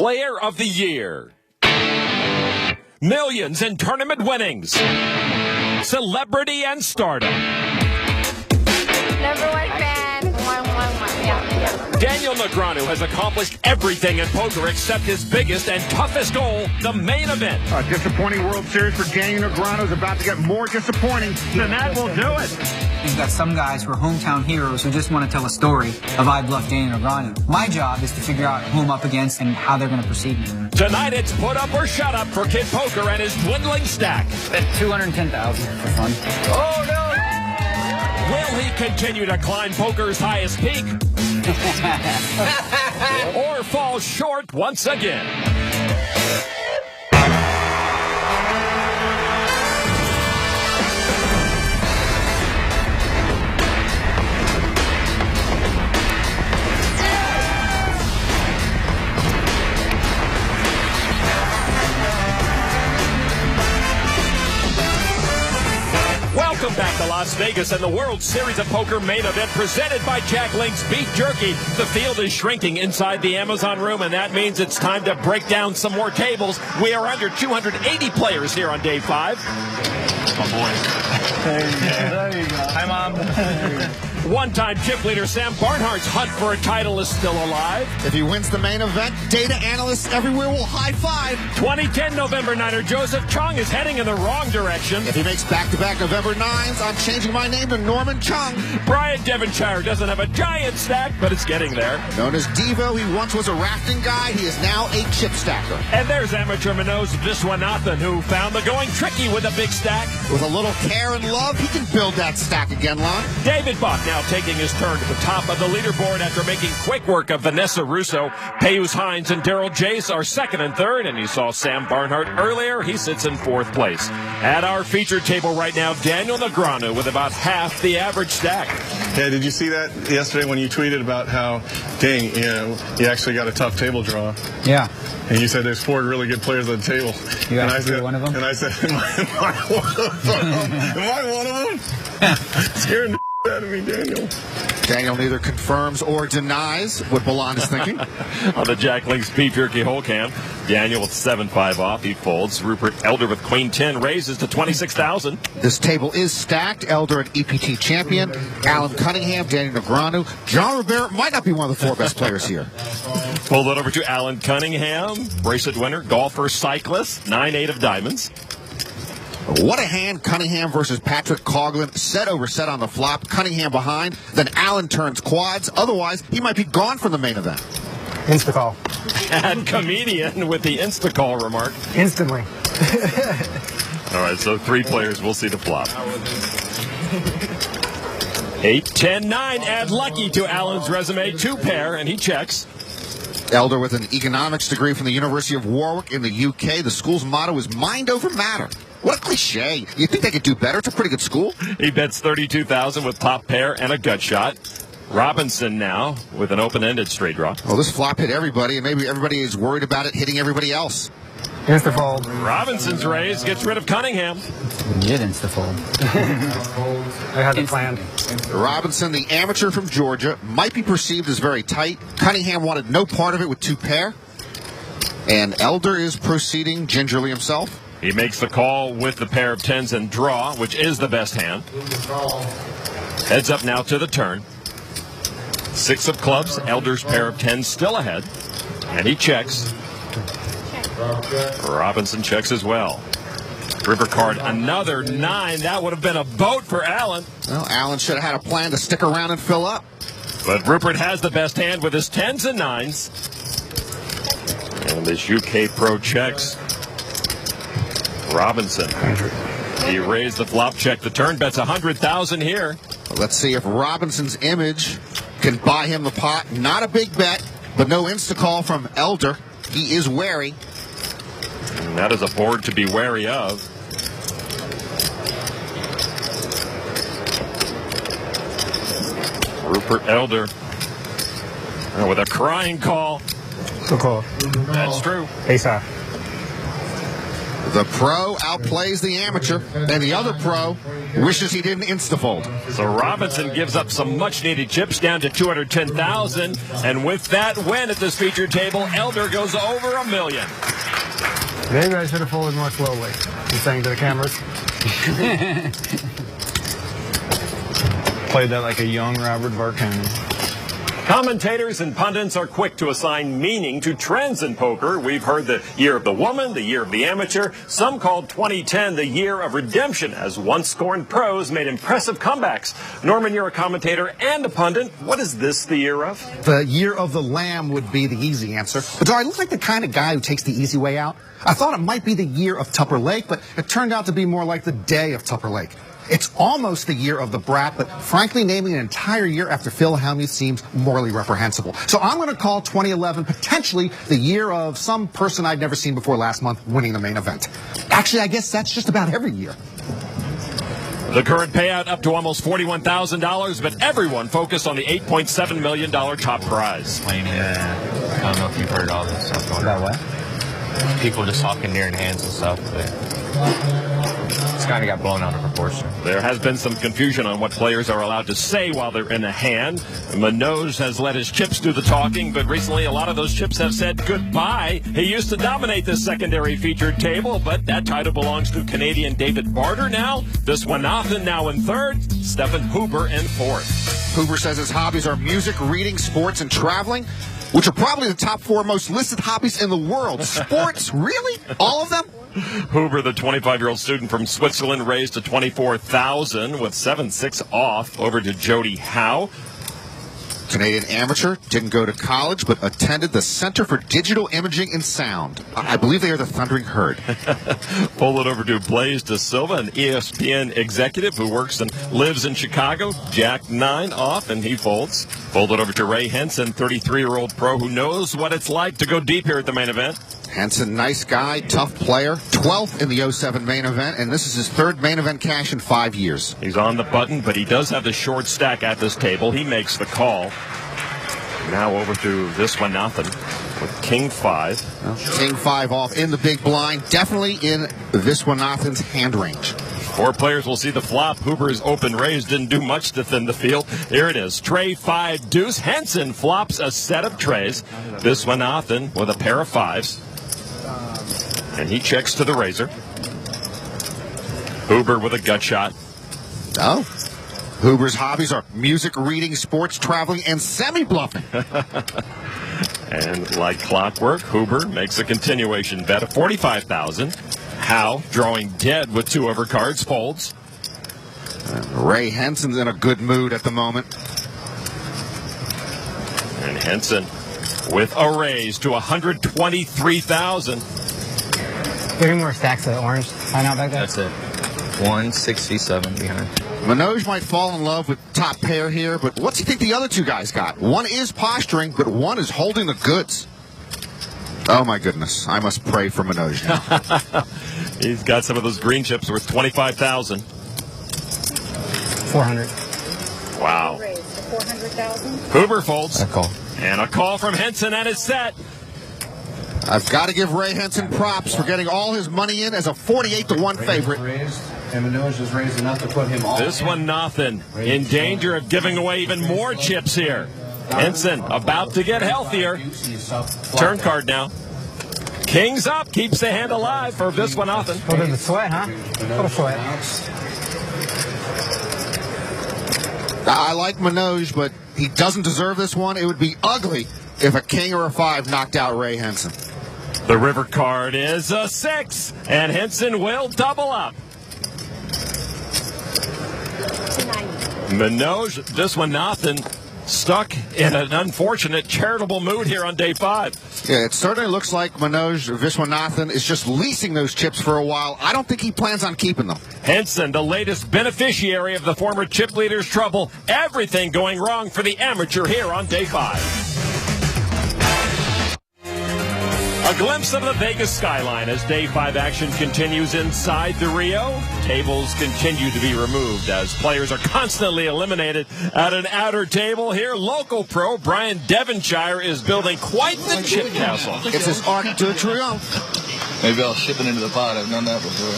Player of the Year. Millions in tournament winnings. Celebrity and stardom. Number one fan. Yeah. Daniel Negreanu has accomplished everything in poker except his biggest and toughest goal, the main event. A disappointing World Series for Daniel Negreanu is about to get more disappointing, and that will do it. You've got some guys who are hometown heroes who just want to tell a story of I bluffed Daniel Negreanu. My job is to figure out who I'm up against and how they're going to proceed. Tonight it's put up or shut up for Kid Poker and his dwindling stack. At $210,000 for fun. Oh no! Will he continue to climb poker's highest peak? Or fall short once again? Welcome back to Las Vegas and the World Series of Poker main event presented by Jack Link's Beef Jerky. The field is shrinking inside the Amazon room, and that means it's time to break down some more tables. We are under 280 players here on day 5. Oh, boy. There you go. Hi, Mom. One-time chip leader Sam Barnhart's hunt for a title is still alive. If he wins the main event, data analysts everywhere will high-five. 2010 November 9er Joseph Chung is heading in the wrong direction. If he makes back-to-back November 9s, I'm changing my name to Norman Chung. Brian Devonshire doesn't have a giant stack, but it's getting there. Known as Devo, he once was a rafting guy. He is now a chip stacker. And there's amateur Manoj Viswanathan, who found the going tricky with a big stack. With a little care and love, he can build that stack again, Lon. David Bach now taking his turn to the top of the leaderboard after making quick work of Vanessa Russo. Peus Hines and Daryl Jace are second and third, and you saw Sam Barnhart earlier. He sits in fourth place. At our feature table right now, Daniel Negreanu with about half the average stack. Yeah, did you see that yesterday when you tweeted about how, dang, you actually got a tough table draw? Yeah. And you said there's 4 really good players on the table. You and asked me one of them? And I said, am I one of them? Am I one of them? Scaring the out of me, Daniel. Daniel neither confirms or denies what Balan is thinking. On the Jack Link's Beef Jerky hole cam, Daniel with 7-5 off. He folds. Rupert Elder with Queen 10 raises to 26,000. This table is stacked. Elder, an EPT champion. Alan Cunningham, Daniel Negreanu. John Rivera might not be one of the 4 best players here. Fold it over to Alan Cunningham, bracelet winner, golfer, cyclist, 9-8 of diamonds. What a hand. Cunningham versus Patrick Coughlin. Set over set on the flop. Cunningham behind. Then Allen turns quads. Otherwise, he might be gone from the main event. Insta-call. And comedian with the insta-call remark. Instantly. All right, so 3 players. We'll see the flop. 8, 10, 9. Add lucky to Allen's resume. 2 pair, and he checks. Elder with an economics degree from the University of Warwick in the UK. The school's motto is mind over matter. What a cliche. You think they could do better? It's a pretty good school. He bets 32,000 with top pair and a gut shot. Robinson now with an open-ended straight draw. Well, this flop hit everybody, and maybe everybody is worried about it hitting everybody else. Insta-fold. Robinson's raise gets rid of Cunningham. We did insta-fold. I had the plan. Robinson, the amateur from Georgia, might be perceived as very tight. Cunningham wanted no part of it with 2 pair. And Elder is proceeding gingerly himself. He makes the call with the pair of 10s and draw, which is the best hand. Heads up now to the turn. 6 of clubs, Elder's pair of 10s still ahead. And he checks. Robinson checks as well. River card, another 9. That would have been a boat for Allen. Well, Allen should have had a plan to stick around and fill up. But Rupert has the best hand with his 10s and 9s. And this UK pro checks. Robinson. He raised the flop check. The turn bets 100,000 here. Well, let's see if Robinson's image can buy him the pot. Not a big bet, but no insta-call from Elder. He is wary. And that is a board to be wary of. Rupert Elder with a crying call. Good call. That's true. Ace-high. The pro outplays the amateur, and the other pro wishes he didn't insta-fold. So Robinson gives up some much-needed chips down to $210,000, and with that win at this featured table, Elder goes over $1 million. Maybe I should have folded more slowly. He's saying to the cameras. Played that like a young Robert Varconen. Commentators and pundits are quick to assign meaning to trends in poker. We've heard the year of the woman, the year of the amateur. Some called 2010 the year of redemption as once-scorned pros made impressive comebacks. Norman, you're a commentator and a pundit. What is this the year of? The year of the lamb would be the easy answer. But do I look like the kind of guy who takes the easy way out? I thought it might be the year of Tupper Lake, but it turned out to be more like the day of Tupper Lake. It's almost the year of the brat, but frankly, naming an entire year after Phil Hellmuth seems morally reprehensible. So I'm going to call 2011 potentially the year of some person I'd never seen before last month winning the main event. Actually, I guess that's just about every year. The current payout up to almost $41,000, but everyone focused on the $8.7 million top prize. Yeah, I don't know if you've heard all this stuff going on. About what? People just talking near in hands and stuff, but it's kind of got blown out of proportion. There has been some confusion on what players are allowed to say while they're in the hand. Minogue has let his chips do the talking, but recently a lot of those chips have said goodbye. He used to dominate this secondary featured table, but that title belongs to Canadian David Barter now. Viswanathan now in third, Stephen Huber in fourth. Huber says his hobbies are music, reading, sports, and traveling, which are probably the top 4 most listed hobbies in the world. Sports? Really? All of them? Huber, the 25-year-old student from Switzerland, raised to $24,000 with 7-6 off over to Jody Howe. Canadian amateur, didn't go to college, but attended the Center for Digital Imaging and Sound. I believe they are the Thundering Herd. Pull it over to Blaze De Silva, an ESPN executive who works and lives in Chicago. Jack 9 off, and he folds. Pulled it over to Ray Henson, 33-year-old pro who knows what it's like to go deep here at the main event. Henson, nice guy, tough player, 12th in the 07 main event, and this is his 3rd main event cash in 5 years. He's on the button, but he does have the short stack at this table. He makes the call. Now over to Viswanathan with King 5. Well, King 5 off in the big blind, definitely in Viswanathan's hand range. 4 players will see the flop. Huber's open raise didn't do much to thin the field. Here it is. Tray 5 deuce. Henson flops a set of trays. Viswanathan with a pair of 5s. And he checks to the razor. Huber with a gut shot. Oh. Huber's hobbies are music, reading, sports, traveling, and semi-bluffing. And like clockwork, Huber makes a continuation bet of $45,000. Howe, drawing dead with 2 overcards, folds. And Ray Henson's in a good mood at the moment. And Henson with a raise to $123,000. Give me more stacks of orange. Find out back there. That's it. 167 behind. Minogue might fall in love with top pair here, but what's he think the other 2 guys got? One is posturing, but one is holding the goods. Oh, my goodness. I must pray for Minogue now. He's got some of those green chips worth $25,000. 400. Wow. Huber folds. A call. And a call from Henson, and it's set. I've got to give Ray Henson props for getting all his money in as a 48-1 favorite. And Minogue has raised enough to put him all. Viswanathan in danger of giving away even more chips here. Henson about to get healthier. Turn card now. King's up, keeps the hand alive for Viswanathan. A little bit of sweat, huh? A little sweat. I like Minogue, but he doesn't deserve this one. It would be ugly if a king or a 5 knocked out Ray Henson. The river card is a 6, and Henson will double up. Minogue, Viswanathan stuck in an unfortunate charitable mood here on day 5. Yeah, it certainly looks like Minogue Viswanathan is just leasing those chips for a while. I don't think he plans on keeping them. Henson, the latest beneficiary of the former chip leader's trouble. Everything going wrong for the amateur here on day 5. A glimpse of the Vegas skyline as day 5 action continues inside the Rio. Tables continue to be removed as players are constantly eliminated at an outer table. Here, local pro Brian Devonshire is building quite the chip castle. It's his Arc de Triomphe. Maybe I'll ship it into the pot. I've done that before.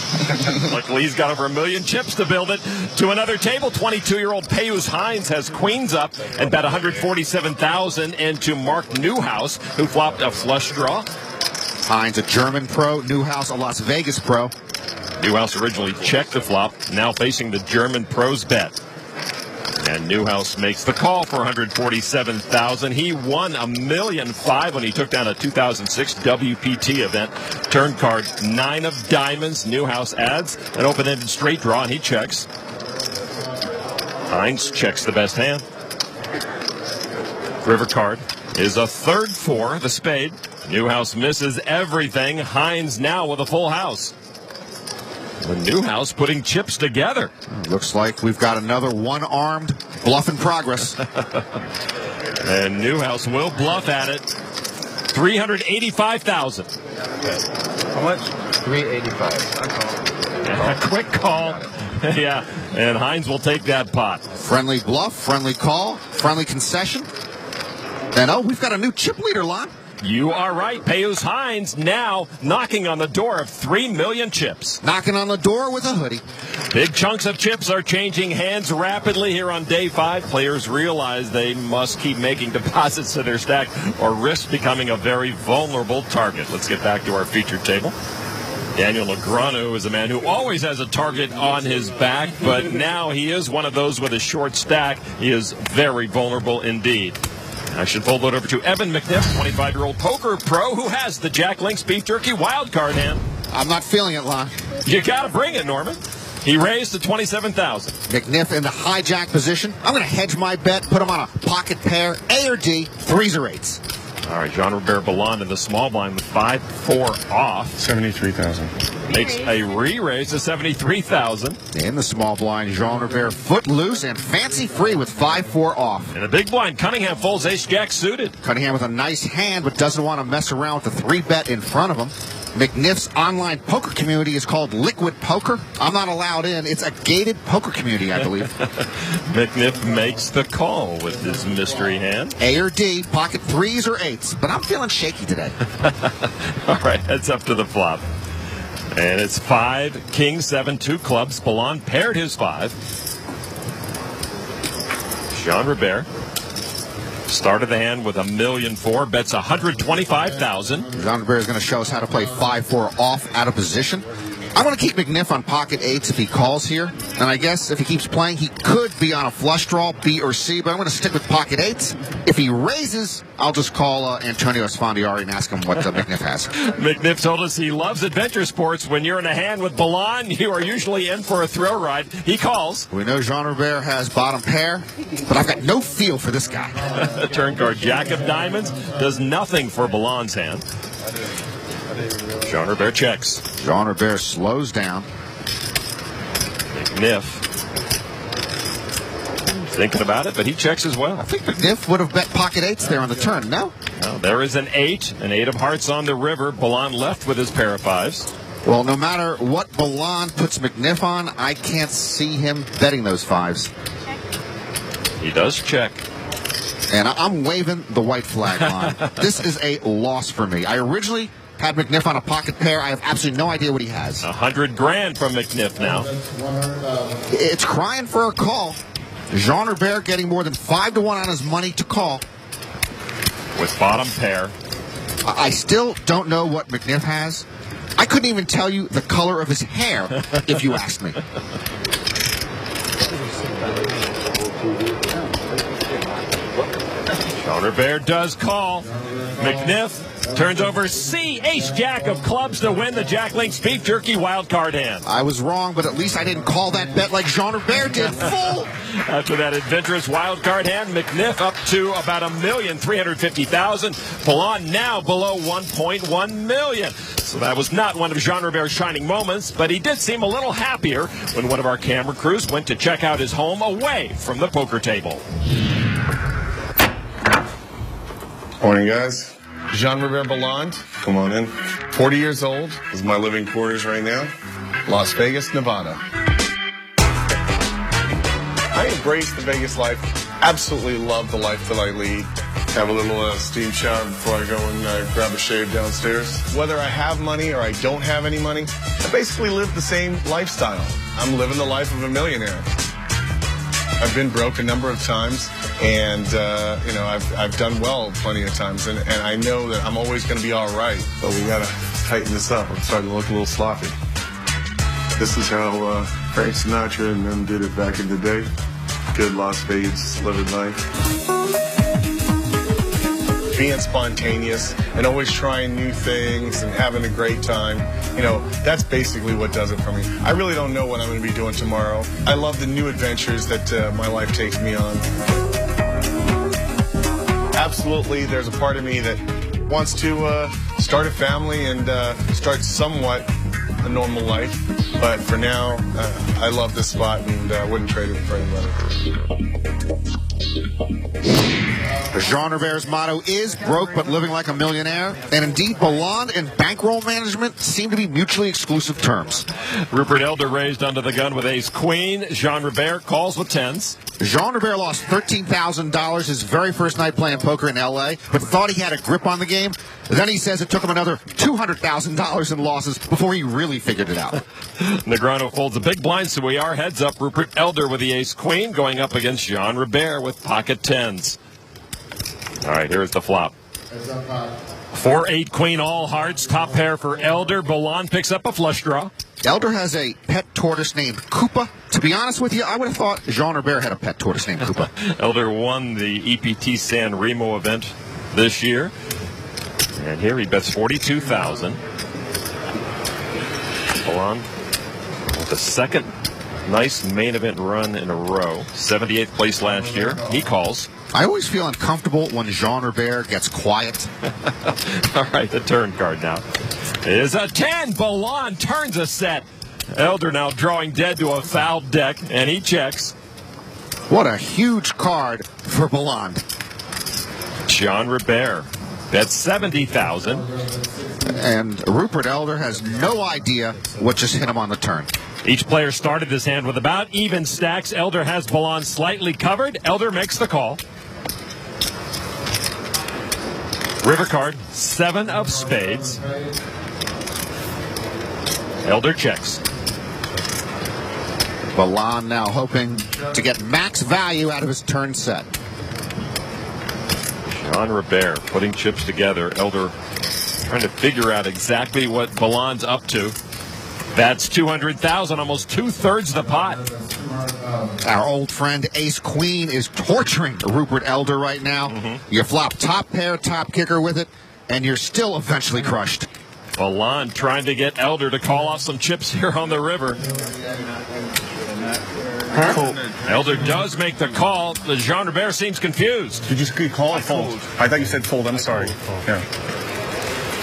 Luckily, he's got over 1 million chips to build it. To another table, 22-year-old Payus Hines has queens up and bet $147,000 into Mark Newhouse, who flopped a flush draw. Hines, a German pro. Newhouse, a Las Vegas pro. Newhouse originally checked the flop, now facing the German pro's bet. And Newhouse makes the call for $147,000. He won $1.5 million when he took down a 2006 WPT event. Turn card 9 of diamonds. Newhouse adds an open-ended straight draw, and he checks. Hines checks the best hand. River card is a third 4, the spade. Newhouse misses everything. Hines now with a full house. The Newhouse putting chips together. Looks like we've got another one-armed bluff in progress. And Newhouse will bluff at it. $385,000. How much? $385. Quick call. Yeah, and Hines will take that pot. Friendly bluff, friendly call, friendly concession. And we've got a new chip leader, Lon. You are right. Payus Hines now knocking on the door of 3 million chips. Knocking on the door with a hoodie. Big chunks of chips are changing hands rapidly here on day 5. Players realize they must keep making deposits to their stack or risk becoming a very vulnerable target. Let's get back to our featured table. Daniel Negreanu is a man who always has a target on his back, but now he is one of those with a short stack. He is very vulnerable indeed. I should fold it over to Evan McNiff, 25-year-old poker pro who has the Jack Link's Beef Jerky wildcard hand. I'm not feeling it, Lon. You got to bring it, Norman. He raised to $27,000. McNiff in the hijack position. I'm going to hedge my bet, put him on a pocket pair, A or D, 3s or 8s. All right, Jean-Robert Ballon in the small blind with 5-4 off. $73,000. Makes a re-raise to $73,000. In the small blind, Jean-Robert footloose and fancy free with 5-4 off. In the big blind, Cunningham folds ace-jack suited. Cunningham with a nice hand, but doesn't want to mess around with the 3-bet in front of him. McNiff's online poker community is called Liquid Poker. I'm not allowed in. It's a gated poker community, I believe. McNiff makes the call with his mystery hand. A or D, pocket 3s or 8s, but I'm feeling shaky today. All right, heads up to the flop. And it's 5, king, 7, 2 clubs. Ballon paired his 5. Jean-Robert started the hand with $1.4 million, bets $125,000. Jean-Robert is going to show us how to play 5-4 off out of position. I want to keep McNiff on pocket 8s if he calls here. And I guess if he keeps playing, he could be on a flush draw, B or C, but I'm going to stick with pocket 8s. If he raises, I'll just call Antonio Esfandiari and ask him what McNiff has. McNiff told us he loves adventure sports. When you're in a hand with Ballon, you are usually in for a thrill ride. He calls. We know Jean-Robert has bottom pair, but I've got no feel for this guy. Turn card, Jack of diamonds, does nothing for Ballon's hand. Jean-Robert checks. Jean-Robert slows down. McNiff thinking about it, but he checks as well. I think McNiff would have bet pocket 8s there on the turn, no? No, there is an 8 of hearts on the river. Ballon left with his pair of 5s. Well, no matter what Ballon puts McNiff on, I can't see him betting those 5s. He does check. And I'm waving the white flag line. This is a loss for me. I originally had McNiff on a pocket pair. I have absolutely no idea what he has. $100,000 from McNiff now. It's crying for a call. Jean-Robert getting more than 5-1 on his money to call. With bottom pair. I still don't know what McNiff has. I couldn't even tell you the color of his hair if you asked me. Jean-Robert does call. McNiff turns over C, ace-jack of clubs to win the Jack Link's Beef Jerky wildcard hand. I was wrong, but at least I didn't call that bet like Jean-Robert did. Full! After that adventurous wildcard hand, McNiff up to about $1,350,000. Ballon now below $1.1 million. So that was not one of Jean-Robert's shining moments, but he did seem a little happier when one of our camera crews went to check out his home away from the poker table. Morning, guys. Jean-Robert Ballon, come on in. 40 years old. This is my living quarters right now. Las Vegas, Nevada. I embrace the Vegas life. Absolutely love the life that I lead. have a little steam shower before I go and grab a shave downstairs. Whether I have money or I don't have any money, I basically live the same lifestyle. I'm living the life of a millionaire. I've been broke a number of times, and you know, I've done well plenty of times, and I know that I'm always going to be all right. But we got to tighten this up. I'm starting to look a little sloppy. This is how Frank Sinatra and them did it back in the day. Good Las Vegas living life. Being spontaneous and always trying new things and having a great time, you know, that's basically what does it for me. I really don't know what I'm going to be doing tomorrow. I love the new adventures that my life takes me on. Absolutely, there's a part of me that wants to start a family and start somewhat a normal life. But for now, I love this spot and wouldn't trade it for anybody. Jean River's motto is broke but living like a millionaire, and indeed Belland and bankroll management seem to be mutually exclusive terms. Rupert Elder raised under the gun with ace-queen. Jean River calls with tens. Jean River lost $13,000 his very first night playing poker in L.A., but thought he had a grip on the game. Then he says it took him another $200,000 in losses before he really figured it out. Negreanu folds a big blind, so we are heads up. Rupert Elder with the ace-queen going up against Jean River with pocket tens. All right, here's the flop. 4-8 queen all hearts, top pair for Elder. Belland picks up a flush draw. Elder has a pet tortoise named Koopa. To be honest with you, I would have thought Jean River had a pet tortoise named Koopa. Elder won the EPT San Remo event this year. And here he bets 42,000. Belland with the second nice main event run in a row. 78th place last year. He calls. I always feel uncomfortable when Jean River gets quiet. All right, the turn card now is a 10. Belland turns a set. Elder now drawing dead to a fouled deck, and he checks. What a huge card for Belland. Jean River bets 70,000. And Rupert Elder has no idea what just hit him on the turn. Each player started this hand with about even stacks. Elder has Belland slightly covered. Elder makes the call. River card, 7 of spades. Elder checks. Belland now hoping to get max value out of his turn set. Jean River putting chips together. Elder trying to figure out exactly what Belland's up to. That's 200,000, almost 2/3 the pot. Our old friend Ace Queen is torturing Rupert Elder right now. You flop top pair, top kicker with it, and you're still eventually crushed. Belland trying to get Elder to call off some chips here on the river. Elder does make the call. The Jean River seems confused. Did you call or fold? I thought you said fold. I'm sorry. Yeah.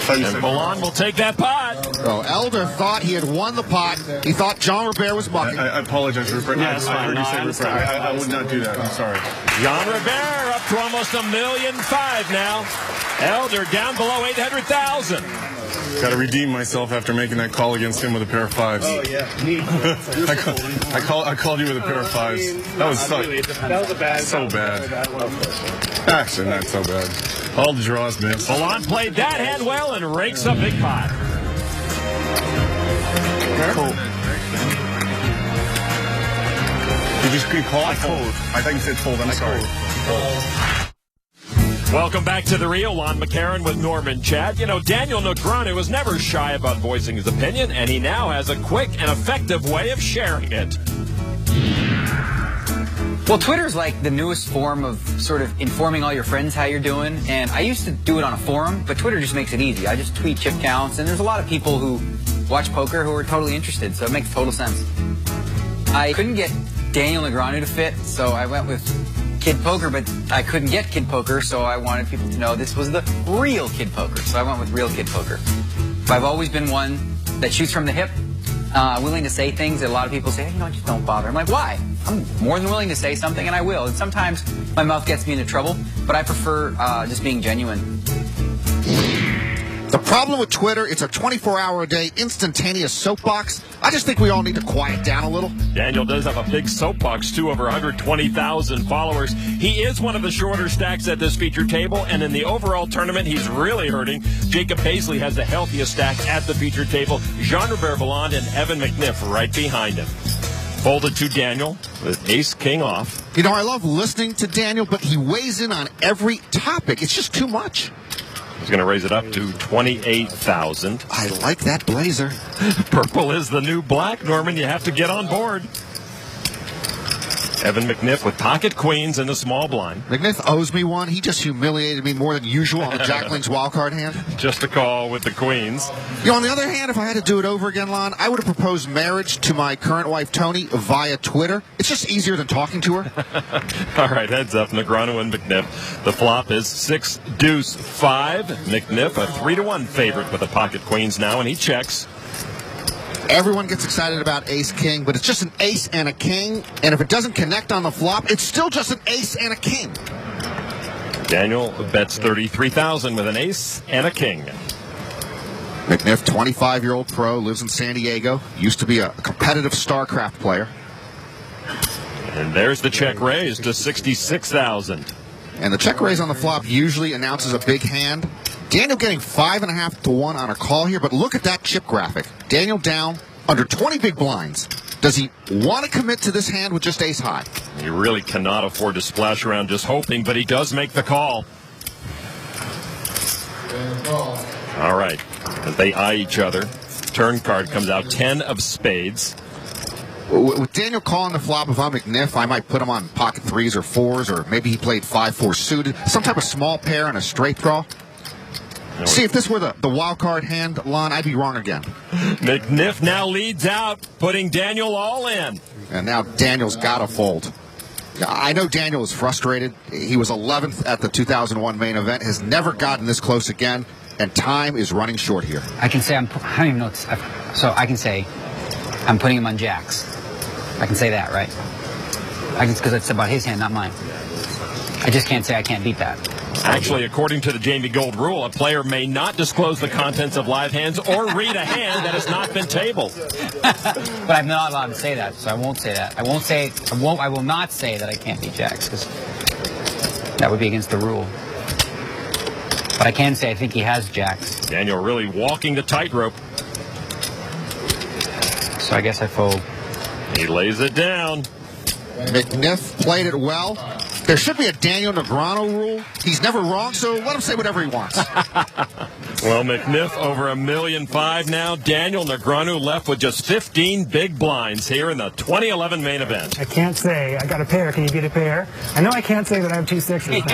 And Belland will take that pot. Oh, Elder thought he had won the pot. He thought Jean River was mucking. I apologize, Rupert. Yeah, I heard you say Rupert. I would not do that. I'm sorry. Jean River up to almost $1.5 million now. Elder down below 800,000. Got to redeem myself after making that call against him with a pair of fives. Oh, yeah. I called you with a pair of fives. That was so bad. Actually, not so bad. All the draws missed. Belland played that hand well and rakes a big pot. Cool. Did you call? I fold. I thought you said fold. I'm sorry. Welcome back to the Rio. Lon McCarron with Norman Chad. You know, Daniel Negreanu was never shy about voicing his opinion, and he now has a quick and effective way of sharing it. Well, Twitter's like the newest form of sort of informing all your friends how you're doing, and I used to do it on a forum, but Twitter just makes it easy. I just tweet chip counts, and there's a lot of people who watch poker who are totally interested, so it makes total sense. I couldn't get Daniel Negreanu to fit, so I went with Kid Poker, but I couldn't get Kid Poker, so I wanted people to know this was the real Kid Poker, so I went with Real Kid Poker. I've always been one that shoots from the hip, willing to say things that a lot of people say, hey, you know, just don't bother. I'm like, why? I'm more than willing to say something, and I will. And sometimes my mouth gets me into trouble, but I prefer just being genuine. The problem with Twitter, it's a 24-hour-a-day instantaneous soapbox. I just think we all need to quiet down a little. Daniel does have a big soapbox, too, over 120,000 followers. He is one of the shorter stacks at this feature table, and in the overall tournament, he's really hurting. Jacob Paisley has the healthiest stack at the feature table. Jean-Robert Valland and Evan McNiff right behind him. Folded to Daniel with ace-king off. You know, I love listening to Daniel, but he weighs in on every topic. It's just too much. He's going to raise it up to 28,000. I like that blazer. Purple is the new black, Norman. You have to get on board. Evan McNiff with pocket queens in the small blind. McNiff owes me one. He just humiliated me more than usual on the Jack Link's wildcard hand. Just a call with the queens. You know, on the other hand, if I had to do it over again, Lon, I would have proposed marriage to my current wife, Tony, via Twitter. It's just easier than talking to her. All right, heads up, Negreanu and McNiff. The flop is 6 deuce 5. McNiff, a 3-1 favorite with the pocket queens now, and he checks. Everyone gets excited about ace-king, but it's just an ace and a king. And if it doesn't connect on the flop, it's still just an ace and a king. Daniel bets 33,000 with an ace and a king. McNiff, 25-year-old pro, lives in San Diego. Used to be a competitive StarCraft player. And there's the check raise to 66,000. And the check raise on the flop usually announces a big hand. Daniel getting 5.5 to 1 on a call here, but look at that chip graphic. Daniel down under 20 big blinds. Does he want to commit to this hand with just ace high? He really cannot afford to splash around just hoping, but he does make the call. All right, as they eye each other, turn card comes out 10 of spades. With Daniel calling the flop, if I'm McNiff, I might put him on pocket 3s or 4s, or maybe he played 5-4 suited, some type of small pair and a straight draw. See, if this were the wild card hand, Lon, I'd be wrong again. McNiff now leads out, putting Daniel all in. And now Daniel's got to fold. I know Daniel is frustrated. He was 11th at the 2001 main event, has never gotten this close again, and time is running short here. I can say I don't even know. So I can say I'm putting him on jacks. I can say that, right? Because it's about his hand, not mine. I just can't say I can't beat that. Actually, according to the Jamie Gold rule, a player may not disclose the contents of live hands or read a hand that has not been tabled. But I'm not allowed to say that, so I won't say that. I will not say that I can't beat jacks, because that would be against the rule. But I can say I think he has jacks. Daniel really walking the tightrope. So I guess I fold. He lays it down. McNiff played it well. There should be a Daniel Negreanu rule. He's never wrong, so let him say whatever he wants. Well, McNiff over $1.5 million now. Daniel Negreanu left with just 15 big blinds here in the 2011 main event. I can't say I got a pair. Can you beat a pair? I know I can't say that I have 2 6s.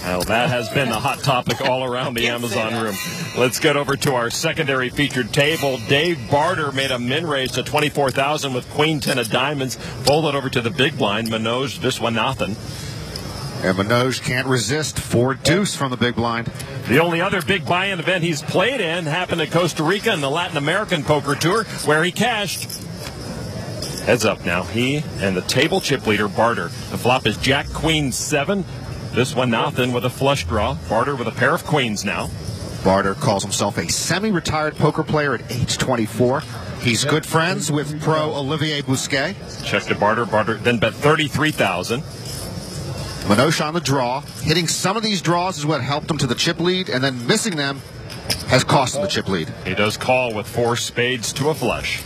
Well, that has been the hot topic all around the Amazon room. Let's get over to our secondary featured table. Dave Barter made a min raise to 24,000 with queen 10 of diamonds. Folded over to the big blind. Manoj Viswanathan. And Manoj can't resist 4 deuce from the big blind. The only other big buy-in event he's played in happened in Costa Rica in the Latin American Poker Tour, where he cashed. Heads up now. He and the table chip leader, Barter. The flop is Jack Queen 7. Viswanathan with a flush draw. Barter with a pair of queens now. Barter calls himself a semi-retired poker player at age 24. He's good friends with pro Olivier Bousquet. Check to Barter. Barter then bet 33,000. Manoj on the draw. Hitting some of these draws is what helped him to the chip lead, and then missing them has cost him the chip lead. He does call with 4 spades to a flush.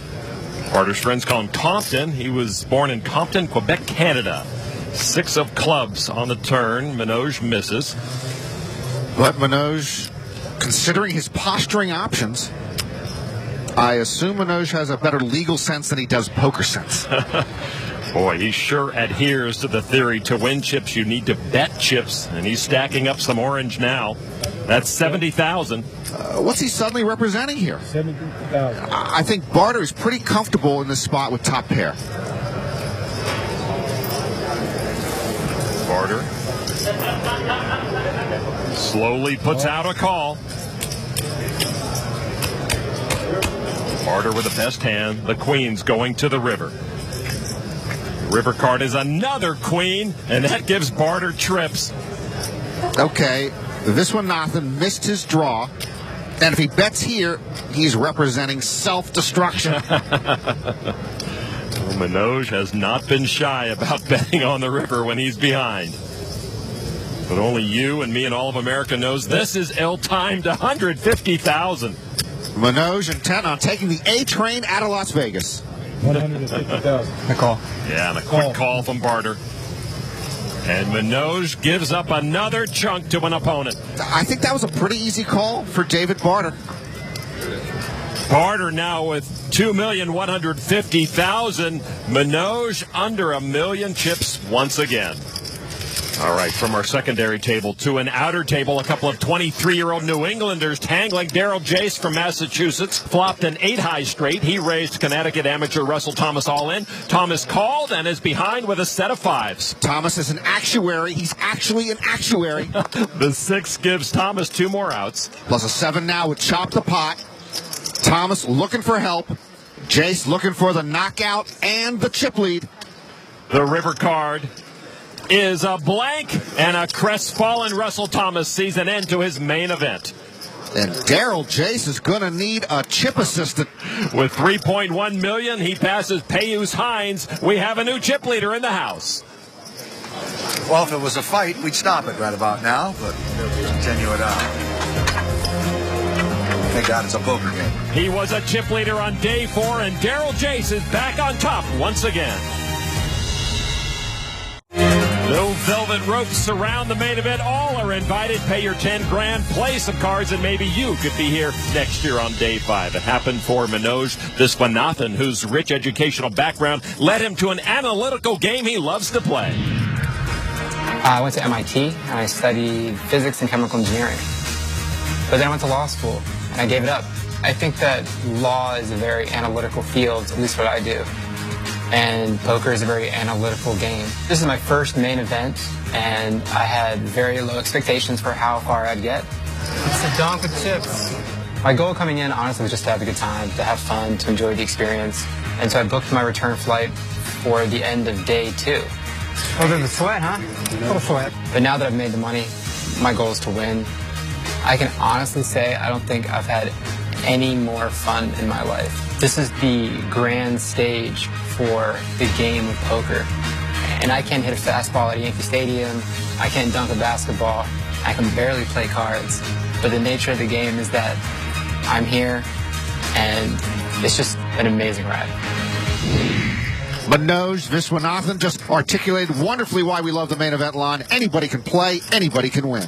Barter's friends call him Compton. He was born in Compton, Quebec, Canada. 6 of clubs on the turn. Manoj misses. But Manoj, considering his posturing options, I assume Manoj has a better legal sense than he does poker sense. Boy, he sure adheres to the theory to win chips you need to bet chips, and he's stacking up some orange now. That's 70,000. What's he suddenly representing here? 70,000. I think Barter is pretty comfortable in this spot with top pair. Barter slowly puts out a call. Barter with the best hand. The queen's going to the river. The river card is another queen, and that gives Barter trips. Okay, this one nothing, missed his draw. And if he bets here, he's representing self-destruction. Manoj has not been shy about betting on the river when he's behind. But only you and me and all of America knows this is ill-timed. 150,000. Manoj intent on taking the A train out of Las Vegas. 150,000. The call. Yeah, and a quick call from Barter. And Manoj gives up another chunk to an opponent. I think that was a pretty easy call for David Barter. Barter now with 2,150,000. Manoj under 1 million chips once again. All right, from our secondary table to an outer table, a couple of 23-year-old New Englanders tangling. Daryl Jace from Massachusetts flopped an 8-high straight. He raised Connecticut amateur Russell Thomas all in. Thomas called and is behind with a set of 5s. Thomas is an actuary. He's actually an actuary. The 6 gives Thomas 2 more outs. Plus a 7 now with Chop the Pot. Thomas looking for help. Jace looking for the knockout and the chip lead. The river card is a blank, and a crestfallen Russell Thomas sees an end to his main event. And Daryl Jace is going to need a chip assistant. With 3.1 million, he passes Payus Hines. We have a new chip leader in the house. Well, if it was a fight, we'd stop it right about now, but we'll continue it on. Thank God it's a poker game. He was a chip leader on day 4, and Daryl Jace is back on top once again. No velvet ropes surround the main event. All are invited. Pay your 10 grand, play some cards, and maybe you could be here next year on day 5. It happened for Manoj Viswanathan, whose rich educational background led him to an analytical game he loves to play. I went to MIT, and I studied physics and chemical engineering. But then I went to law school, and I gave it up. I think that law is a very analytical field, at least what I do. And poker is a very analytical game. This is my first main event, and I had very low expectations for how far I'd get. It's a donk with chips. My goal coming in, honestly, was just to have a good time, to have fun, to enjoy the experience. And so I booked my return flight for the end of day 2. Well, then the sweat, huh? A little sweat. But now that I've made the money, my goal is to win. I can honestly say I don't think I've had any more fun in my life. This is the grand stage for the game of poker. And I can't hit a fastball at Yankee Stadium. I can't dunk a basketball. I can barely play cards. But the nature of the game is that I'm here, and it's just an amazing ride. Manoj Viswanathan just articulated wonderfully why we love the main event line. Anybody can play, anybody can win.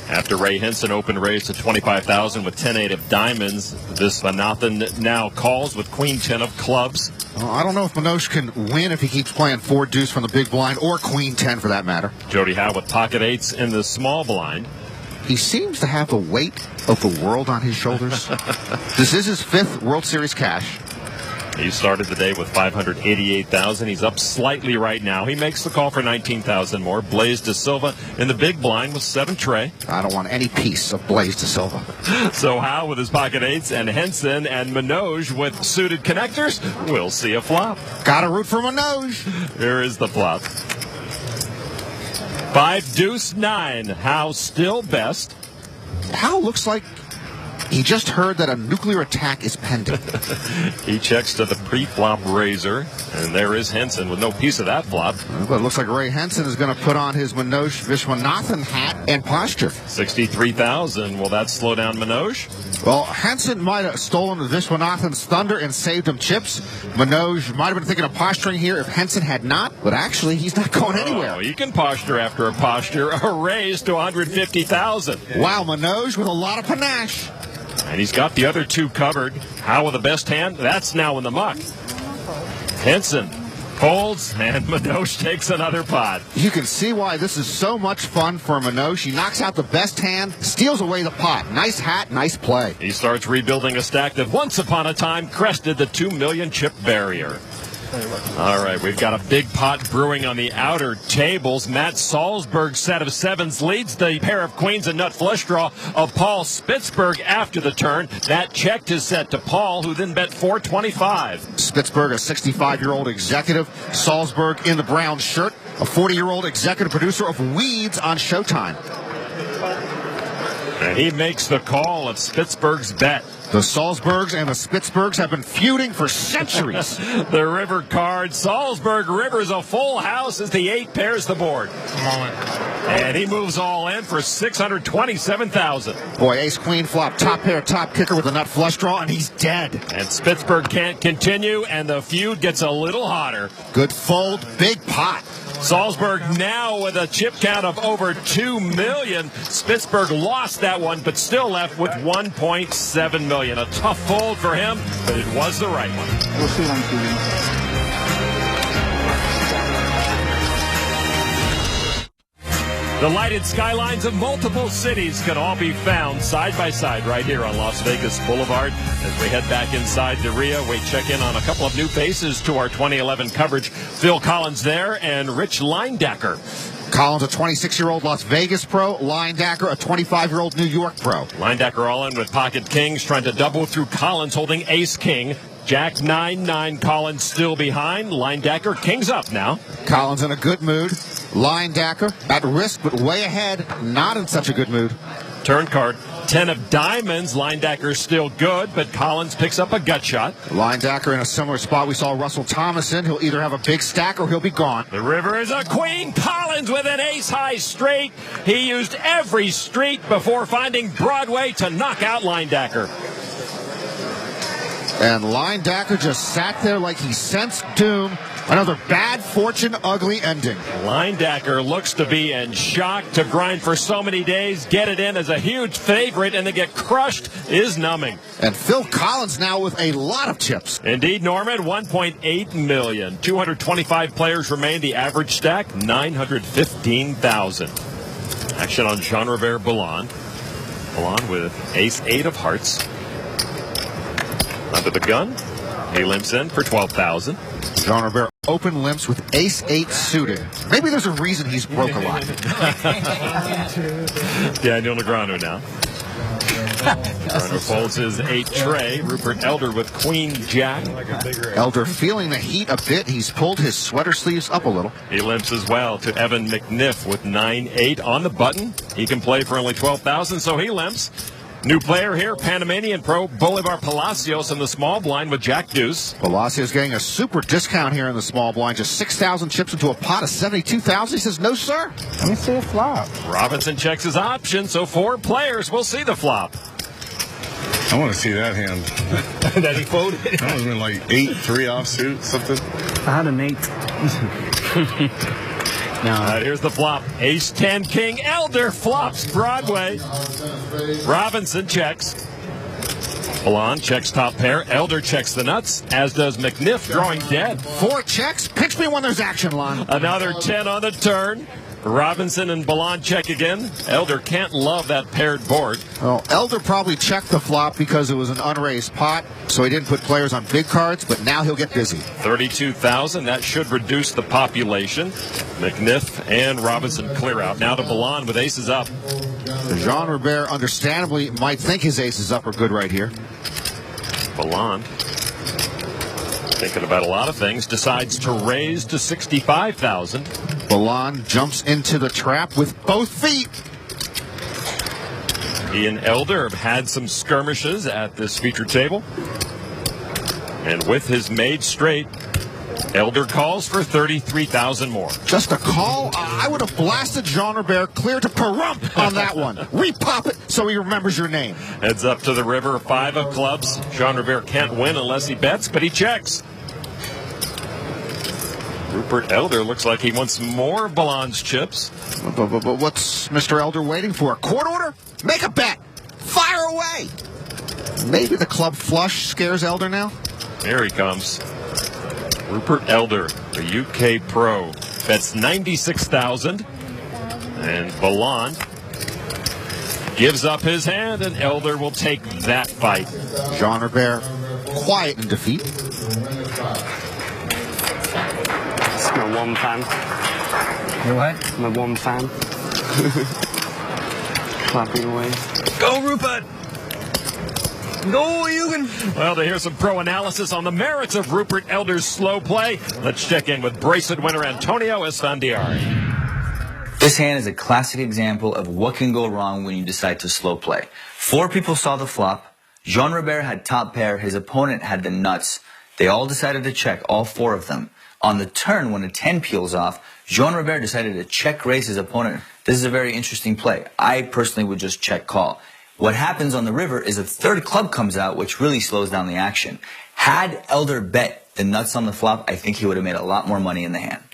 After Ray Henson opened raised to 25,000 with 10-8 of diamonds, Viswanathan now calls with Queen-10 of clubs. Well, I don't know if Manoj can win if he keeps playing 4-deuce from the big blind, or Queen-10 for that matter. Jody Howe with pocket 8s in the small blind. He seems to have the weight of the world on his shoulders. This is his 5th World Series cash. He started the day with 588,000. He's up slightly right now. He makes the call for 19,000 more. Blaze De Silva in the big blind with 7 tray. I don't want any piece of Blaze De Silva. So Howe with his pocket 8s and Henson and Manoj with suited connectors. We'll see a flop. Gotta root for Manoj. Here is the flop. 5-deuce-9. Howe still best. Howe looks like he just heard that a nuclear attack is pending. He checks to the pre-flop razor, and there is Henson with no piece of that flop. But it looks like Ray Henson is going to put on his Manoj Viswanathan hat and posture. 63,000. Will that slow down Manoj? Well, Henson might have stolen Viswanathan's thunder and saved him chips. Manoj might have been thinking of posturing here if Henson had not, but actually he's not going anywhere. Oh, he can posture after a posture. A raise to 150,000. Wow, Manoj with a lot of panache. And he's got the other 2 covered. Howe with the best hand. That's now in the muck. Henson folds, and Manoj takes another pot. You can see why this is so much fun for Manoj. He knocks out the best hand, steals away the pot. Nice hat, nice play. He starts rebuilding a stack that once upon a time crested the 2 million chip barrier. All right, we've got a big pot brewing on the outer tables. Matt Salzberg's set of 7s leads the pair of queens and nut flush draw of Paul Spitzberg after the turn. That checked his set to Paul, who then bet 425. Spitzberg, a 65-year-old executive. Salzberg in the brown shirt, a 40-year-old executive producer of Weeds on Showtime. And he makes the call of Spitzberg's bet. The Salzburgs and the Spitzbergs have been feuding for centuries. The river card. Salzburg Rivers a full house as the 8 pairs the board. And he moves all in for $627,000. Boy, ace queen flop, top pair, top kicker with a nut flush draw, and he's dead. And Spitzberg can't continue, and the feud gets a little hotter. Good fold, big pot. Salzburg now with a chip count of over 2 million. Spitzberg lost that one, but still left with 1.7 million. A tough fold for him, but it was the right one. We'll see it on TV. The lighted skylines of multiple cities can all be found side by side right here on Las Vegas Boulevard. As we head back inside the Rio, we check in on a couple of new faces to our 2011 coverage. Phil Collins there and Rich Leindacker. Collins, a 26-year-old Las Vegas pro. Leindacker, a 25-year-old New York pro. Leindacker all in with pocket kings, trying to double through Collins, holding ace-king. Jack 9-9, Collins still behind. Leindacker, kings up now. Collins in a good mood. Leindacker at risk, but way ahead. Not in such a good mood. Turn card, 10 of diamonds. Leindacker still good, but Collins picks up a gut shot. Leindacker in a similar spot we saw Russell Thomas in. He'll either have a big stack or he'll be gone. The river is a queen. Collins with an ace-high straight. He used every street before finding Broadway to knock out Leindacker. And Leindacker just sat there like he sensed doom. Another bad fortune, ugly ending. Leindacker looks to be in shock. To grind for so many days, get it in as a huge favorite, and then get crushed is numbing. And Phil Collins now with a lot of chips. Indeed, Norman, 1.8 million. 225 players remain. The average stack, 915,000. Action on Jean-Robert Ballon. Ballon with ace-8 of hearts. Under the gun, he limps in for 12,000. Jean-Robert open limps with ace-8 suited. Maybe there's a reason he's broke a lot. Daniel Negreanu now. Negreanu folds his 8 tray. Rupert Elder with queen jack. Elder feeling the heat a bit. He's pulled his sweater sleeves up a little. He limps as well to Evan McNiff with 9-8 on the button. He can play for only 12,000, so he limps. New player here, Panamanian pro Bolivar Palacios in the small blind with Jack Deuce. Palacios getting a super discount here in the small blind. Just 6,000 chips into a pot of 72,000. He says, no, sir. Let me see a flop. Robinson checks his option, so 4 players will see the flop. I want to see that hand. That he folded. That would have been like 8-3 offsuit, something. I had an 8. No. Here's the flop. Ace-10 king. Elder flops Broadway. Robinson checks. Ballon checks top pair. Elder checks the nuts, as does McNiff, drawing dead. 4 checks. Pitch me when there's action, Lon. Another 10 on the turn. Robinson and Ballon check again. Elder can't love that paired board. Well, Elder probably checked the flop because it was an unraised pot, so he didn't put players on big cards, but now he'll get busy. 32,000. That should reduce the population. McNiff and Robinson clear out. Now to Ballon with aces up. Jean-Robert, understandably, might think his aces up are good right here. Ballon, thinking about a lot of things, decides to raise to 65,000. Ballon jumps into the trap with both feet. He and Elder have had some skirmishes at this feature table. And with his made straight, Elder calls for 33,000 more. Just a call? I would have blasted Jean-Robert clear to perump on that one. Repop it so he remembers your name. Heads up to the river, 5 of clubs. Jean-Robert can't win unless he bets, but he checks. Rupert Elder looks like he wants more Ballon's chips. But what's Mr. Elder waiting for? A court order? Make a bet. Fire away. Maybe the club flush scares Elder now? Here he comes. Rupert Elder, the UK pro, bets 96,000. And Ballon gives up his hand, and Elder will take that fight. Jean-Robert quiet in defeat. It's my one fan. Your what? My one fan. Clapping away. Go, Rupert! Go, Eugen! Well, to hear some pro analysis on the merits of Rupert Elder's slow play, let's check in with bracelet winner Antonio Esfandiari. This hand is a classic example of what can go wrong when you decide to slow play. 4 people saw the flop. Jean-Robert had top pair. His opponent had the nuts. They all decided to check, all 4 of them. On the turn, when a 10 peels off, Jean-Robert decided to check raise his opponent. This is a very interesting play. I personally would just check call. What happens on the river is a 3rd club comes out, which really slows down the action. Had Elder bet the nuts on the flop, I think he would have made a lot more money in the hand.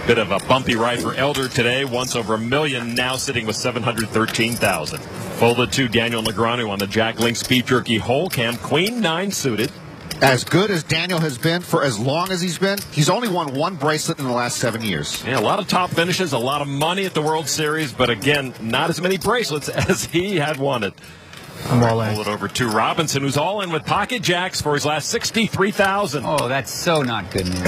Bit of a bumpy ride for Elder today. Once over $1 million, now sitting with $713,000. Folded to Daniel Negreanu on the Jack Link Speed Jerky hole cam. Queen 9 suited. As good as Daniel has been for as long as he's been, he's only won 1 bracelet in the last 7 years. Yeah, a lot of top finishes, a lot of money at the World Series, but again, not as many bracelets as he had wanted. I'm all in. Pull it over to Robinson, who's all in with pocket jacks for his last $63,000. Oh, that's so not good news.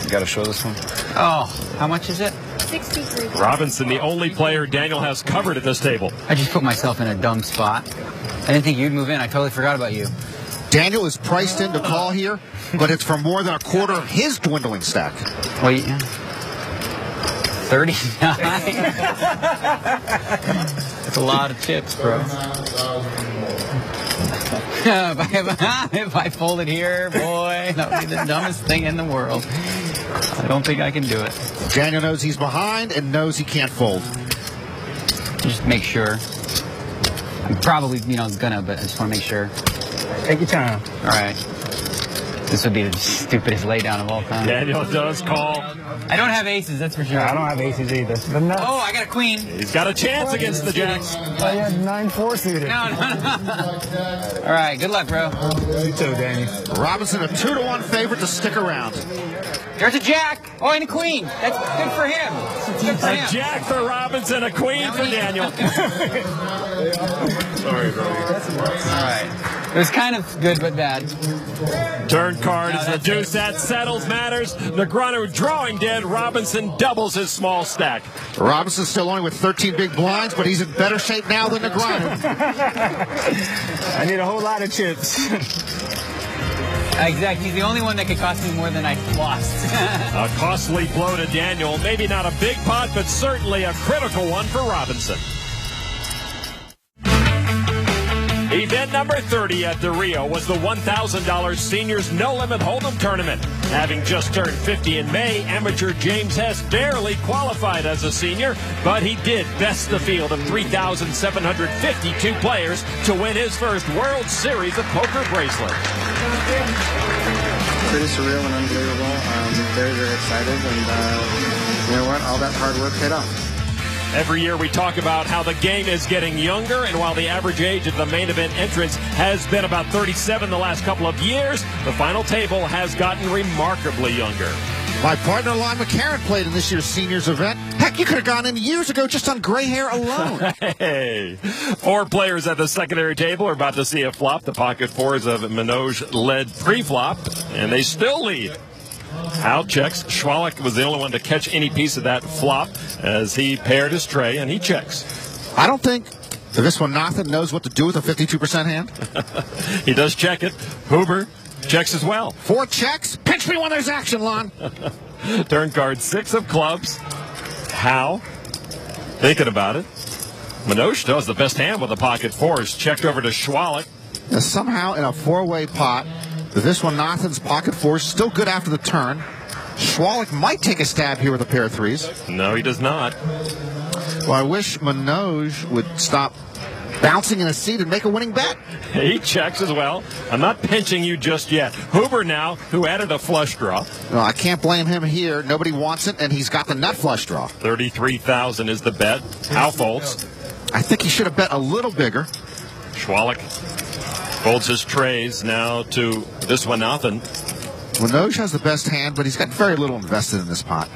You got to show this one. Oh, how much is it? 63. Robinson, the only player Daniel has covered at this table. I just put myself in a dumb spot. I didn't think you'd move in. I totally forgot about you. Daniel is priced in to call here, but it's for more than a quarter of his dwindling stack. Wait, 39. That's a lot of chips, bro. If I fold it here, boy, that would be the dumbest thing in the world. I don't think I can do it. Daniel knows he's behind and knows he can't fold. Just make sure. I'm probably, gonna, but I just want to make sure. Take your time. All right. This would be the stupidest laydown of all time. Daniel does call. I don't have aces, that's for sure. I don't have aces either. The nuts. Oh, I got a queen. He's got a chance against the Jacks. I had 9-4 suited. No. All right, good luck, bro. You too, Danny. Robinson, a 2-to-1 favorite to stick around. There's a jack. Oh, and a queen. That's good for him. Good for A him. jack for Robinson, a queen for Daniel. Sorry, buddy. All right. It was kind of good, but bad. Turn card is the deuce. That settles matters. Negreanu drawing dead. Robinson doubles his small stack. Robinson's still only with 13 big blinds, but he's in better shape now than Negreanu. I need a whole lot of chips. Exactly. He's the only one that could cost me more than I lost. A costly blow to Daniel. Maybe not a big pot, but certainly a critical one for Robinson. Event number 30 at the Rio was the $1,000 Seniors No Limit Hold'em Tournament. Having just turned 50 in May, amateur James Hess barely qualified as a senior, but he did best the field of 3,752 players to win his first World Series of Poker bracelet. Pretty surreal and unbelievable. Very, very excited. And you know what? All that hard work paid off. Every year we talk about how the game is getting younger, and while the average age of the main event entrants has been about 37 the last couple of years, the final table has gotten remarkably younger. My partner, Lon McCarron, played in this year's seniors event. Heck, you could have gone in years ago just on gray hair alone. Hey, 4 players at the secondary table are about to see a flop. The pocket fours of Manoj led pre-flop, and they still lead. Hal checks. Schwalik was the only one to catch any piece of that flop as he paired his tray, and he checks. I don't think this one Nathan knows what to do with a 52% hand. He does check it. Huber checks as well. 4 checks. Pinch me when there's action, Lon. Turn card 6 of clubs. Hal thinking about it. Manoj does the best hand with the pocket fours. Checked over to Schwalik. Now, somehow in a 4-way pot, this one Nathan's pocket fours still good after the turn. Schwalik might take a stab here with a pair of 3s. No, he does not. Well, I wish Manoj would stop bouncing in a seat and make a winning bet. He checks as well. I'm not pinching you just yet. Huber now, who added a flush draw. No, I can't blame him here. Nobody wants it, and he's got the nut flush draw. 33,000 is the bet. Hal folds. I think he should have bet a little bigger. Schwalik folds his trays now to this one, Nathan. Manoj has the best hand, but he's got very little invested in this pot.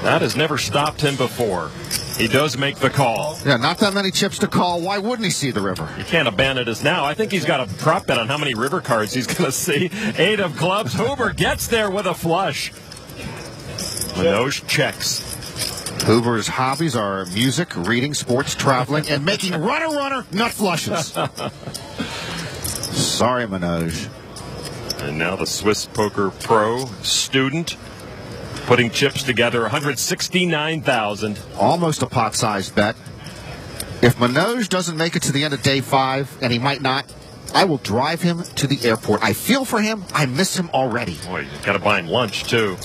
That has never stopped him before. He does make the call. Yeah, not that many chips to call. Why wouldn't he see the river? You can't abandon us now. I think he's got a prop bet on how many river cards he's going to see. 8 of clubs. Huber gets there with a flush. Manoj checks. Huber's hobbies are music, reading, sports, traveling, and making runner nut flushes. Sorry, Manoj. And now the Swiss Poker Pro student putting chips together, 169,000. Almost a pot-sized bet. If Manoj doesn't make it to the end of day 5, and he might not, I will drive him to the airport. I feel for him. I miss him already. Boy, you got to buy him lunch, too.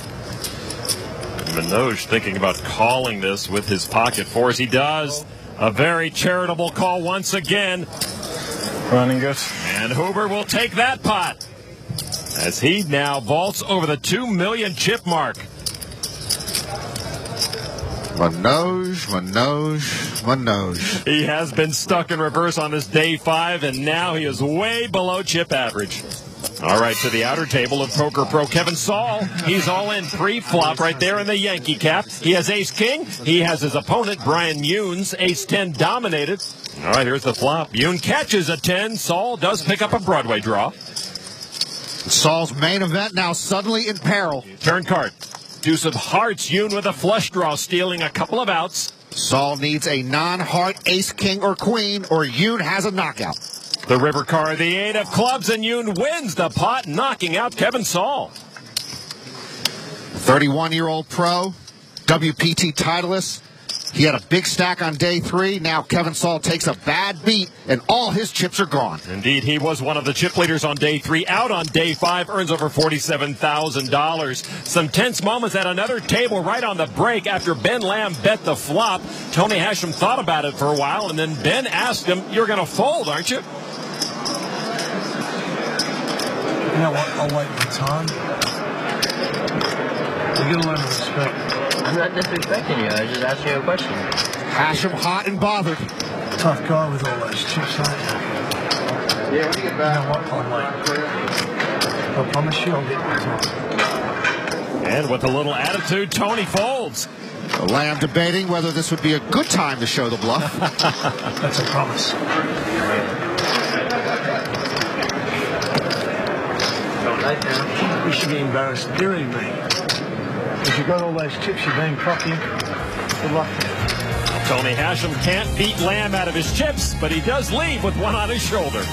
Manoj thinking about calling this with his pocket fours. He does. A very charitable call once again. Running good. And Huber will take that pot as he now vaults over the 2 million chip mark. Manoj. He has been stuck in reverse on this day 5, and now he is way below chip average. All right, to the outer table of Poker Pro, Kevin Saul. He's all in pre-flop right there in the Yankee cap. He has ace-king. He has his opponent, Brian Youn's, ace-10 dominated. All right, here's the flop. Youn catches a 10. Saul does pick up a Broadway draw. Saul's main event now suddenly in peril. Turn card. Deuce of hearts. Youn with a flush draw, stealing a couple of outs. Saul needs a non-heart ace, king, or queen, or Youn has a knockout. The river card, the 8 of clubs, and Youn wins the pot, knocking out Kevin Saul. 31-year-old pro, WPT titleist. He had a big stack on day 3. Now Kevin Saul takes a bad beat, and all his chips are gone. Indeed, he was one of the chip leaders on day 3. Out on day 5, earns over $47,000. Some tense moments at another table right on the break after Ben Lamb bet the flop. Tony Hashem thought about it for a while, and then Ben asked him, "You're going to fold, aren't you?" You know what? I'll wait for time. You're going to learn to respect. I'm not disrespecting you. I just asked you a question. Hashem hot and bothered. Tough guy with all those chips, aren't you? Yeah, when you get back. You know what? I'll wait. I promise you I'll get my time. And with a little attitude, Tony folds. Lamb debating whether this would be a good time to show the bluff. That's a promise. You should be embarrassed hearing me. If you got all those chips, you're being cocky. Good luck. Tony Hashem can't beat Lamb out of his chips, but he does leave with one on his shoulder.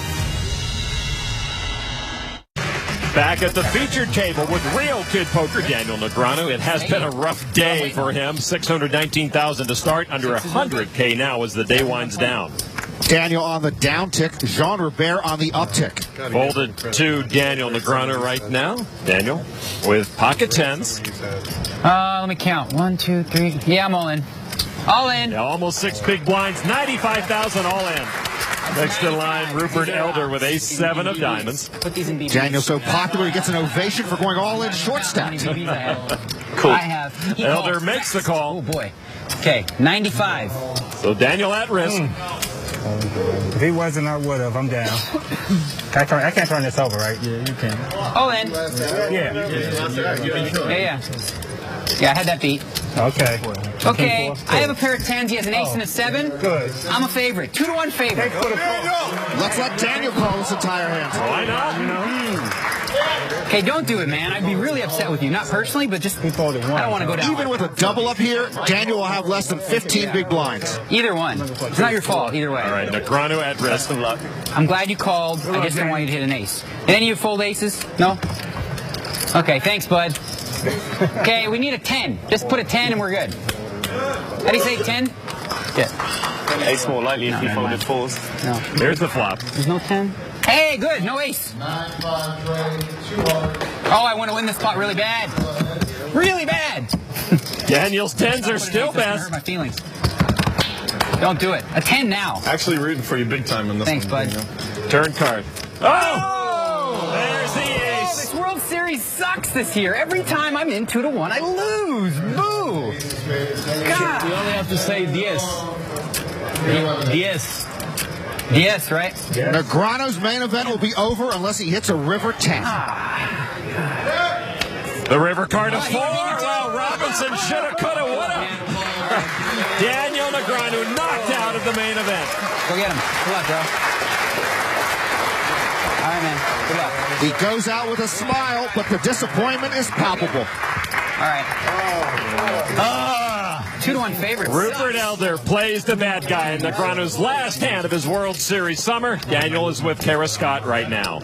Back at the featured table with real kid poker, Daniel Negreanu. It has been a rough day for him. $619,000 to start, under $100K now as the day winds down. Daniel on the down tick, Jean Robert on the uptick. Folded to Daniel Negreanu right now. Daniel with pocket tens. Let me count. 1, 2, 3. Yeah, I'm all in. All in. Yeah, almost 6 big blinds, 95,000 all in. Next in line, Rupert Elder with ace-7 of diamonds. Daniel so popular he gets an ovation for going all in short stack. Cool. I have. Elder makes the call. Oh boy. Okay, 95. So Daniel at risk. If he wasn't, I would have. I'm down. I can't turn this over, right? Yeah, you can. All in. Yeah. Yeah. Yeah, I had that beat. Okay. Okay, I have a pair of 10s. He has an ace and a 7. Good. I'm a favorite. 2-1 favorite. Let's let Daniel call this entire hand. Why not? Okay, don't do it, man. I'd be really upset with you. Not personally, but just I don't want to go down. Even with a double up here, Daniel will have less than 15 big blinds. Either one. It's not your fault, either way. All right, Negreanu at risk. Best of luck. I'm glad you called. I just didn't want you to hit an ace. Did any of you fold aces? No? Okay, thanks, bud. Okay, we need a 10. Just put a 10 and we're good. How do you say 10? Yeah. Ace more likely if you folded 4s. No. Here's the flop. There's no 10? Hey, good. No ace. 9, 5, 3, 2, 1. Oh, I want to win this spot really bad. Really bad. Daniel's 10s are still best. Hurt my feelings. Don't do it. A 10 now. Actually rooting for you big time in this Thanks, one. bud. Turn card. Oh! There's the ace. This World Series sucks this year. Every time I'm in 2-1, I lose. Boo. God. You only have to say 10. 10. Yes, right? Negreanu's main event will be over unless he hits a river 10. The river card of 4. Well, Robinson shoulda, coulda, woulda. Daniel Negreanu knocked out of the main event. Go get him. Good luck, bro. All right, man. Good luck. He goes out with a smile, but the disappointment is palpable. All right. 2-1 favorite. Rupert Elder plays the bad guy in Negreanu's last hand of his World Series summer. Daniel is with Kara Scott right now.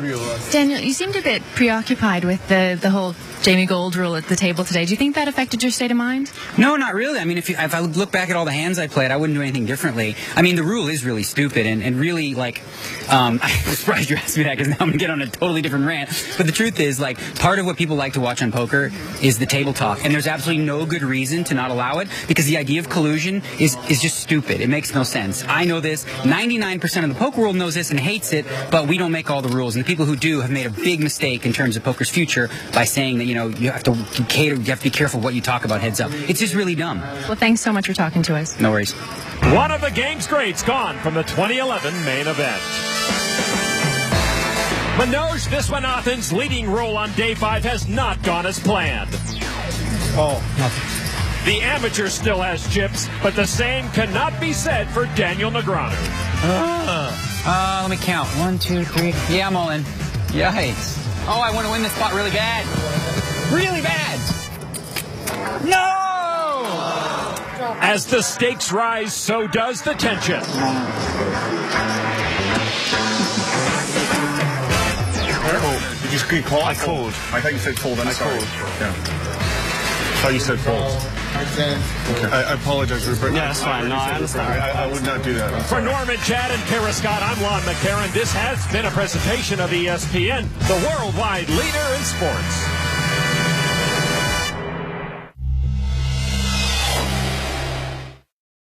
Daniel, you seemed a bit preoccupied with the whole Jamie Gold rule at the table today. Do you think that affected your state of mind? No, not really. I mean, if I look back at all the hands I played, I wouldn't do anything differently. I mean, the rule is really stupid and really, like, I'm surprised you asked me that because now I'm going to get on a totally different rant. But the truth is, like, part of what people like to watch on poker is the table talk. And there's absolutely no good reason to not allow it because the idea of collusion is just stupid. It makes no sense. I know this. 99% of the poker world knows this and hates it, but we don't make all the rules. And the people who do have made a big mistake in terms of poker's future by saying that, you have to cater, you have to be careful what you talk about heads up. It's just really dumb. Well, thanks so much for talking to us. No worries. One of the game's greats gone from the 2011 main event. Manoj Viswanathan's leading role on day 5 has not gone as planned. Oh, nothing. The amateur still has chips, but the same cannot be said for Daniel Negreanu. Let me count. 1, 2, 3. Yeah, I'm all in. Yikes. Oh, I want to win this spot really bad. Really bad. No! As the stakes rise, so does the tension. Did you call? I called. I thought you said fold. I called. Yeah. I thought you said fold. Okay. I apologize, Rupert. Yeah, that's fine. No, I understand. I would not do that. For Norman Chad and Kara Scott, I'm Lon McCarran. This has been a presentation of ESPN, the worldwide leader in sports.